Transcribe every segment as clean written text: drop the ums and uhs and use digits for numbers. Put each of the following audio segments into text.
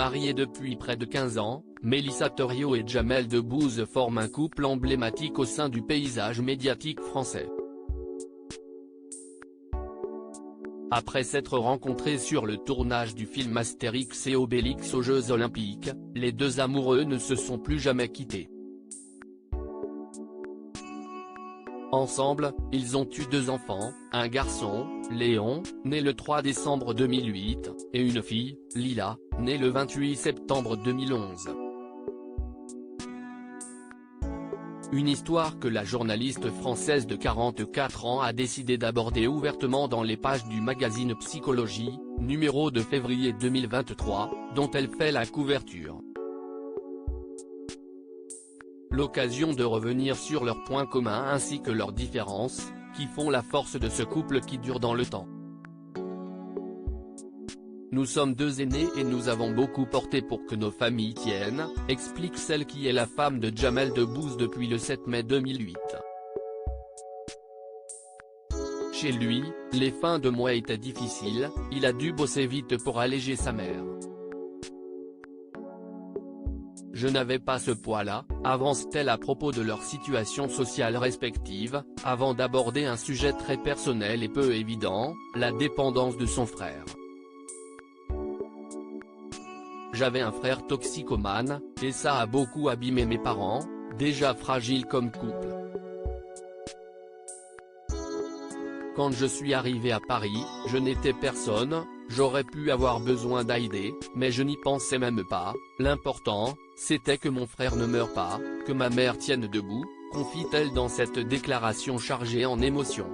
Mariés depuis près de 15 ans, Mélissa Theriot et Jamel Debbouze forment un couple emblématique au sein du paysage médiatique français. Après s'être rencontrés sur le tournage du film Astérix et Obélix aux Jeux Olympiques, les deux amoureux ne se sont plus jamais quittés. Ensemble, ils ont eu 2 enfants, un garçon, Léon, né le 3 décembre 2008, et une fille, Lila, née le 28 septembre 2011. Une histoire que la journaliste française de 44 ans a décidé d'aborder ouvertement dans les pages du magazine Psychologie, numéro de février 2023, dont elle fait la couverture. L'occasion de revenir sur leurs points communs ainsi que leurs différences, qui font la force de ce couple qui dure dans le temps. Nous sommes 2 aînés et nous avons beaucoup porté pour que nos familles tiennent, explique celle qui est la femme de Jamel Debbouze depuis le 7 mai 2008. Chez lui, les fins de mois étaient difficiles, il a dû bosser vite pour alléger sa mère. Je n'avais pas ce poids-là, avance-t-elle à propos de leur situation sociale respective, avant d'aborder un sujet très personnel et peu évident, la dépendance de son frère. J'avais un frère toxicomane, et ça a beaucoup abîmé mes parents, déjà fragiles comme couple. Quand je suis arrivé à Paris, je n'étais personne, j'aurais pu avoir besoin d'aider, mais je n'y pensais même pas, l'important, c'était que mon frère ne meure pas, que ma mère tienne debout, confie-t-elle dans cette déclaration chargée en émotions.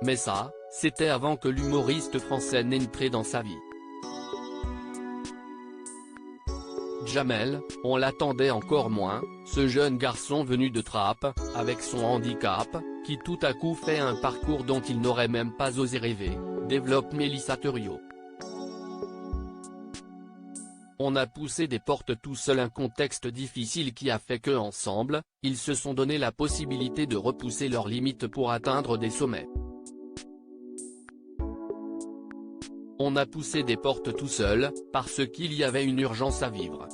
Mais ça, c'était avant que l'humoriste français n'entre dans sa vie. Jamel, on l'attendait encore moins, ce jeune garçon venu de Trappes, avec son handicap, qui tout à coup fait un parcours dont il n'aurait même pas osé rêver, développe Mélissa Theriot. On a poussé des portes tout seul, un contexte difficile qui a fait que ensemble, ils se sont donné la possibilité de repousser leurs limites pour atteindre des sommets. On a poussé des portes tout seul, parce qu'il y avait une urgence à vivre.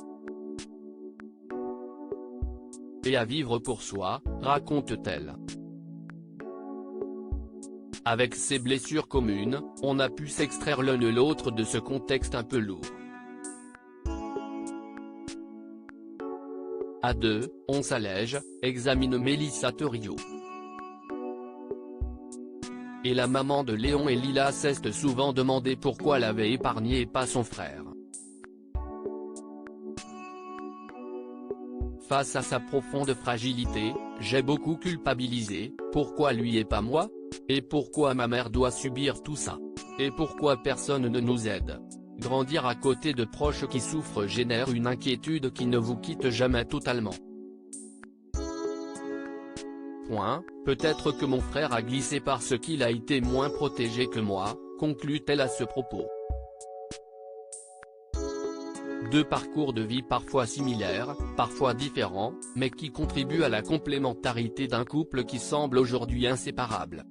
Et à vivre pour soi, raconte-t-elle. Avec ces blessures communes, on a pu s'extraire l'un de l'autre de ce contexte un peu lourd. À 2, on s'allège, examine Mélissa Theriot. Et la maman de Léon et Lila s'est souvent demandé pourquoi elle avait épargné et pas son frère. Face à sa profonde fragilité, j'ai beaucoup culpabilisé, pourquoi lui et pas moi? Et pourquoi ma mère doit subir tout ça? Et pourquoi personne ne nous aide? Grandir à côté de proches qui souffrent génère une inquiétude qui ne vous quitte jamais totalement. Peut-être que mon frère a glissé parce qu'il a été moins protégé que moi, conclut-elle à ce propos. 2 parcours de vie parfois similaires, parfois différents, mais qui contribuent à la complémentarité d'un couple qui semble aujourd'hui inséparable.